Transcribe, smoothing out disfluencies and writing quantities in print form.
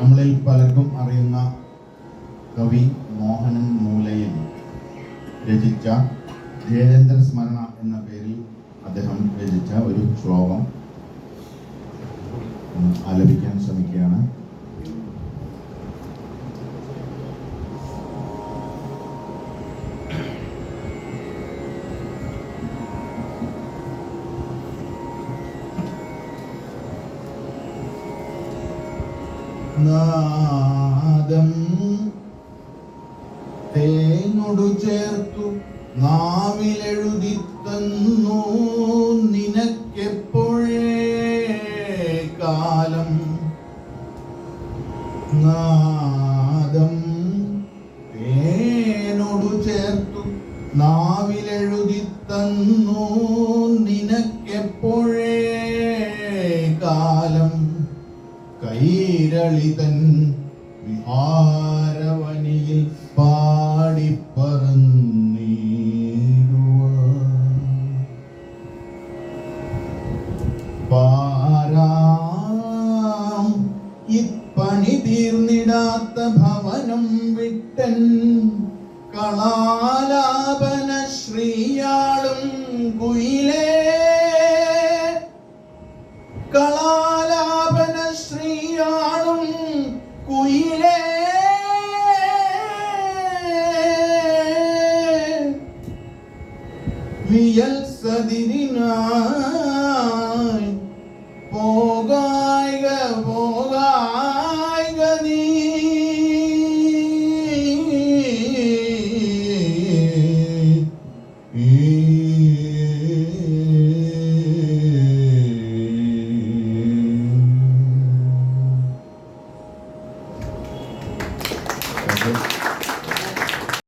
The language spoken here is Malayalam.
നമ്മളിൽ പലർക്കും അറിയുന്ന കവി മോഹനൻ മൂലയിൽ രചിച്ച ജയചന്ദ്ര സ്മരണ എന്ന പേരിൽ അദ്ദേഹം രചിച്ച ഒരു ശ്ലോകം ആലപിക്കാൻ ശ്രമിക്കുകയാണ്. നാദം തേനോടു ചേർത്തു നാവിലെഴുതി തന്നു നിനക്കെപ്പോഴേ കാലം. നാദം തേനോടു ചേർത്തു നാവിലെഴുതി തന്നു നിനക്കെപ്പോഴേ കാലം. കൈരളിതൻ വിഹാരവനിയിൽ പാടിപ്പറന്നീടുവ പാരാം ഇപ്പണി തീർന്നിടാത്ത ഭവനം വിട്ടൻ കളാലാപന ശ്രീയാളും കുയിലേ. കളാലാപന ശ്രീയാളും കുയിലേ, വിയൽ സതിരിനായി പോകായിക പോകായിക നീ. Thank you.